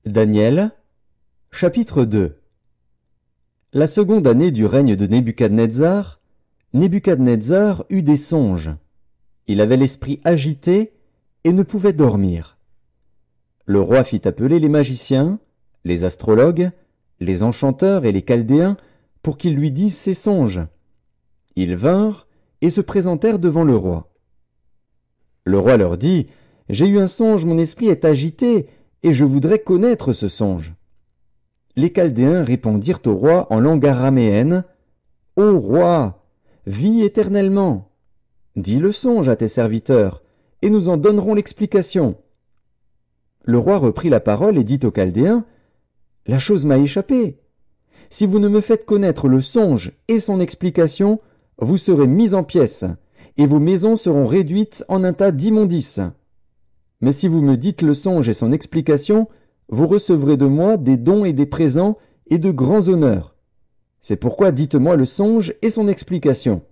Daniel, chapitre 2. La seconde année du règne de Nebuchadnezzar, Nebuchadnezzar eut des songes. Il avait l'esprit agité et ne pouvait dormir. Le roi fit appeler les magiciens, les astrologues, les enchanteurs et les chaldéens pour qu'ils lui disent ses songes. Ils vinrent et se présentèrent devant le roi. Le roi leur dit : « J'ai eu un songe, mon esprit est agité, et je voudrais connaître ce songe. » Les Chaldéens répondirent au roi en langue araméenne : « Ô roi, vis éternellement. Dis le songe à tes serviteurs, et nous en donnerons l'explication. » Le roi reprit la parole et dit aux Chaldéens : « La chose m'a échappé. Si vous ne me faites connaître le songe et son explication, vous serez mis en pièces, et vos maisons seront réduites en un tas d'immondices. Mais si vous me dites le songe et son explication, vous recevrez de moi des dons et des présents et de grands honneurs. C'est pourquoi dites-moi le songe et son explication. »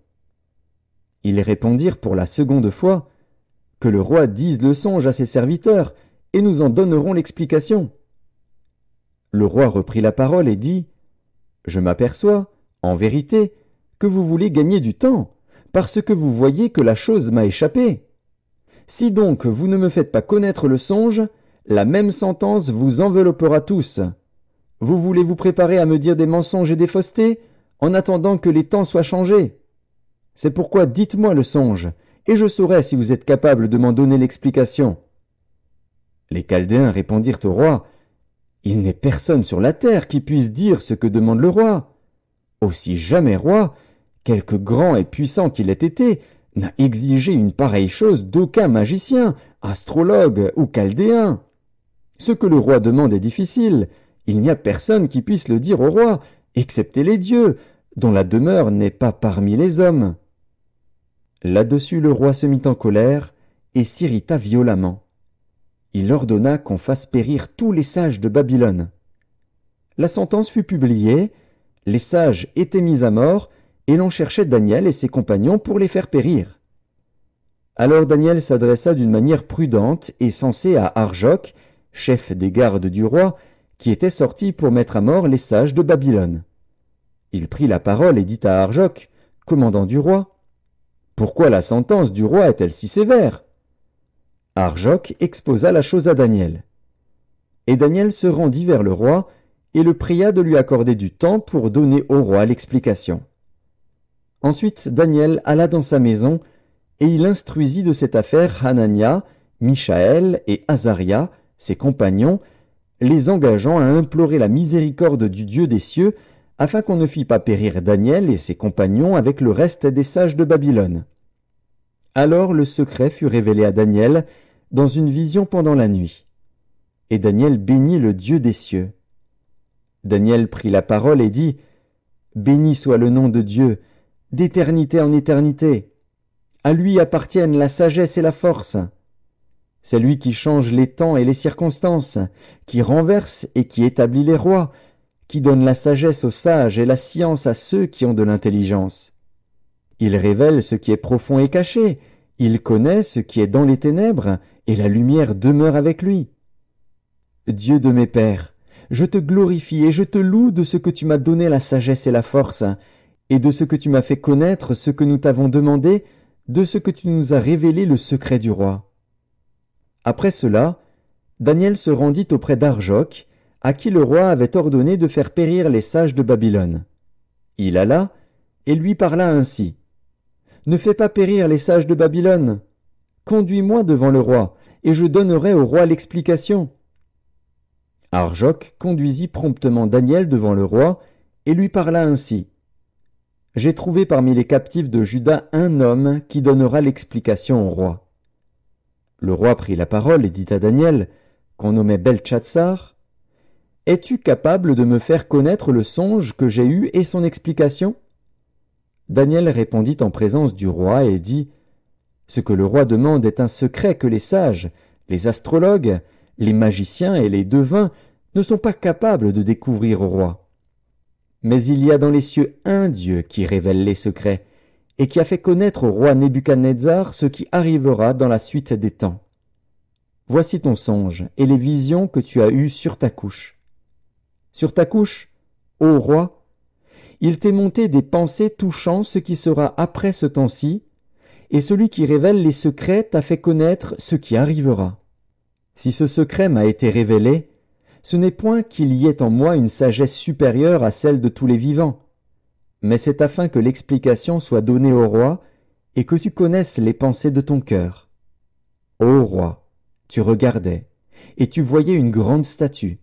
Ils répondirent pour la seconde fois : « Que le roi dise le songe à ses serviteurs, et nous en donnerons l'explication. » Le roi reprit la parole et dit : « Je m'aperçois, en vérité, que vous voulez gagner du temps, parce que vous voyez que la chose m'a échappé. Si donc vous ne me faites pas connaître le songe, la même sentence vous enveloppera tous. Vous voulez vous préparer à me dire des mensonges et des faussetés, en attendant que les temps soient changés. C'est pourquoi dites-moi le songe, et je saurai si vous êtes capable de m'en donner l'explication. » Les Chaldéens répondirent au roi : « Il n'est personne sur la terre qui puisse dire ce que demande le roi. Aussi jamais roi, quelque grand et puissant qu'il ait été, n'a exigé une pareille chose d'aucun magicien, astrologue ou chaldéen. Ce que le roi demande est difficile, il n'y a personne qui puisse le dire au roi, excepté les dieux, dont la demeure n'est pas parmi les hommes. » Là-dessus le roi se mit en colère et s'irrita violemment. Il ordonna qu'on fasse périr tous les sages de Babylone. La sentence fut publiée, les sages étaient mis à mort, et l'on cherchait Daniel et ses compagnons pour les faire périr. Alors Daniel s'adressa d'une manière prudente et sensée à Arjoc, chef des gardes du roi, qui était sorti pour mettre à mort les sages de Babylone. Il prit la parole et dit à Arjoc, commandant du roi : « Pourquoi la sentence du roi est-elle si sévère ?» Arjoc exposa la chose à Daniel. Et Daniel se rendit vers le roi et le pria de lui accorder du temps pour donner au roi l'explication. Ensuite Daniel alla dans sa maison, et il instruisit de cette affaire Hanania, Mishaël et Azaria, ses compagnons, les engageant à implorer la miséricorde du Dieu des cieux, afin qu'on ne fît pas périr Daniel et ses compagnons avec le reste des sages de Babylone. Alors le secret fut révélé à Daniel dans une vision pendant la nuit. Et Daniel bénit le Dieu des cieux. Daniel prit la parole et dit : « Béni soit le nom de Dieu, d'éternité en éternité. À lui appartiennent la sagesse et la force. C'est lui qui change les temps et les circonstances, qui renverse et qui établit les rois, qui donne la sagesse aux sages et la science à ceux qui ont de l'intelligence. Il révèle ce qui est profond et caché, il connaît ce qui est dans les ténèbres, et la lumière demeure avec lui. Dieu de mes pères, je te glorifie et je te loue de ce que tu m'as donné la sagesse et la force, et de ce que tu m'as fait connaître ce que nous t'avons demandé, de ce que tu nous as révélé le secret du roi. » Après cela, Daniel se rendit auprès d'Arjoc, à qui le roi avait ordonné de faire périr les sages de Babylone. Il alla et lui parla ainsi : « Ne fais pas périr les sages de Babylone. Conduis-moi devant le roi, et je donnerai au roi l'explication. » Arjoc conduisit promptement Daniel devant le roi, et lui parla ainsi : « J'ai trouvé parmi les captifs de Juda un homme qui donnera l'explication au roi. » Le roi prit la parole et dit à Daniel, qu'on nommait Beltchatsar : « Es-tu capable de me faire connaître le songe que j'ai eu et son explication ?» Daniel répondit en présence du roi et dit : « Ce que le roi demande est un secret que les sages, les astrologues, les magiciens et les devins ne sont pas capables de découvrir au roi. Mais il y a dans les cieux un Dieu qui révèle les secrets, et qui a fait connaître au roi Nebuchadnezzar ce qui arrivera dans la suite des temps. voici ton songe et les visions que tu as eues sur ta couche. Sur ta couche, ô roi, il t'est monté des pensées touchant ce qui sera après ce temps-ci, et celui qui révèle les secrets t'a fait connaître ce qui arrivera. Si ce secret m'a été révélé, ce n'est point qu'il y ait en moi une sagesse supérieure à celle de tous les vivants, mais c'est afin que l'explication soit donnée au roi et que tu connaisses les pensées de ton cœur. Ô roi, tu regardais, et tu voyais une grande statue.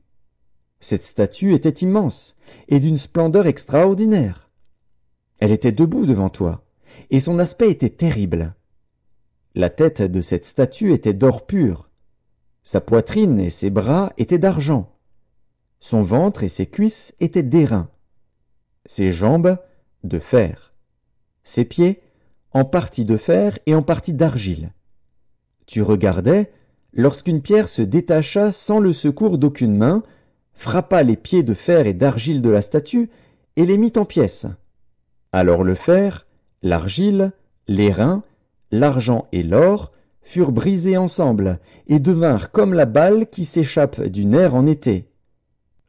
Cette statue était immense et d'une splendeur extraordinaire. Elle était debout devant toi, et son aspect était terrible. La tête de cette statue était d'or pur. Sa poitrine et ses bras étaient d'argent. Son ventre et ses cuisses étaient d'airain. Ses jambes, de fer. Ses pieds, en partie de fer et en partie d'argile. Tu regardais, lorsqu'une pierre se détacha sans le secours d'aucune main, frappa les pieds de fer et d'argile de la statue et les mit en pièces. Alors le fer, l'argile, l'airain, l'argent et l'or furent brisés ensemble et devinrent comme la balle qui s'échappe du nerf en été.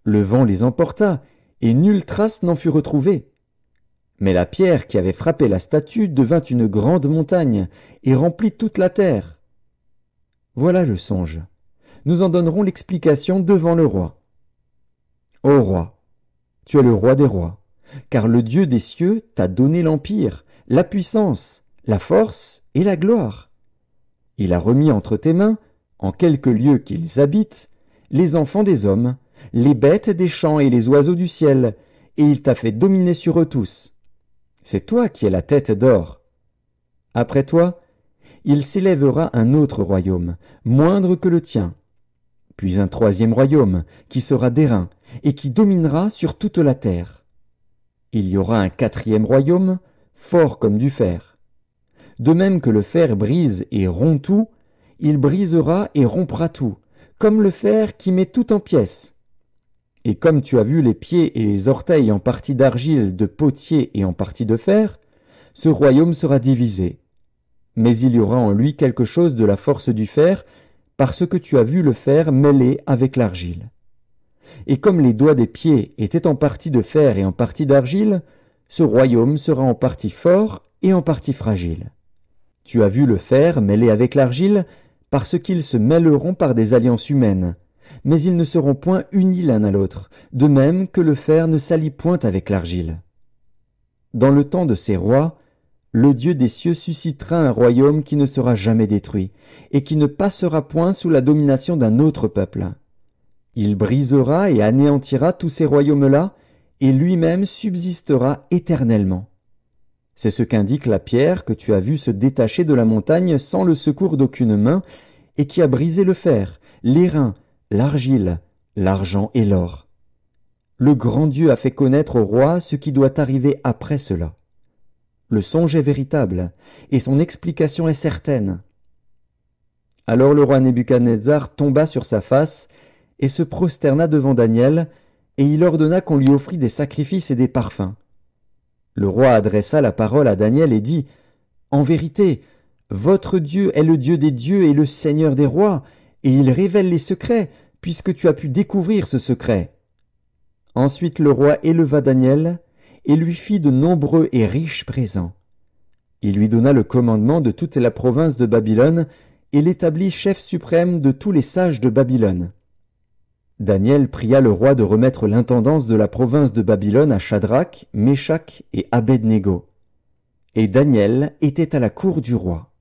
Le vent les emporta et nulle trace n'en fut retrouvée. Mais la pierre qui avait frappé la statue devint une grande montagne et remplit toute la terre. Voilà le songe. Nous en donnerons l'explication devant le roi. Ô roi, tu es le roi des rois, car le Dieu des cieux t'a donné l'empire, la puissance, la force et la gloire. Il a remis entre tes mains, en quelque lieu qu'ils habitent, les enfants des hommes, les bêtes des champs et les oiseaux du ciel, et il t'a fait dominer sur eux tous. C'est toi qui es la tête d'or. Après toi, il s'élèvera un autre royaume, moindre que le tien, puis un troisième royaume, qui sera d'airain, et qui dominera sur toute la terre. Il y aura un quatrième royaume, fort comme du fer. De même que le fer brise et rompt tout, il brisera et rompra tout, comme le fer qui met tout en pièces. Et comme tu as vu les pieds et les orteils en partie d'argile, de potier et en partie de fer, ce royaume sera divisé. Mais il y aura en lui quelque chose de la force du fer, parce que tu as vu le fer mêlé avec l'argile. Et comme les doigts des pieds étaient en partie de fer et en partie d'argile, ce royaume sera en partie fort et en partie fragile. Tu as vu le fer mêlé avec l'argile, parce qu'ils se mêleront par des alliances humaines, mais ils ne seront point unis l'un à l'autre, de même que le fer ne s'allie point avec l'argile. Dans le temps de ces rois, le Dieu des cieux suscitera un royaume qui ne sera jamais détruit, et qui ne passera point sous la domination d'un autre peuple. Il brisera et anéantira tous ces royaumes-là, et lui-même subsistera éternellement. C'est ce qu'indique la pierre que tu as vue se détacher de la montagne sans le secours d'aucune main, et qui a brisé le fer, l'airain, l'argile, l'argent et l'or. Le grand Dieu a fait connaître au roi ce qui doit arriver après cela. Le songe est véritable, et son explication est certaine. Alors le roi Nebuchadnezzar tomba sur sa face, et se prosterna devant Daniel, et il ordonna qu'on lui offrît des sacrifices et des parfums. Le roi adressa la parole à Daniel et dit, « En vérité, votre Dieu est le Dieu des dieux et le Seigneur des rois, et il révèle les secrets, puisque tu as pu découvrir ce secret. » Ensuite le roi éleva Daniel, et lui fit de nombreux et riches présents. Il lui donna le commandement de toute la province de Babylone, et l'établit chef suprême de tous les sages de Babylone. Daniel pria le roi de remettre l'intendance de la province de Babylone à Shadrach, Meshach et Abed-Négo. Et Daniel était à la cour du roi.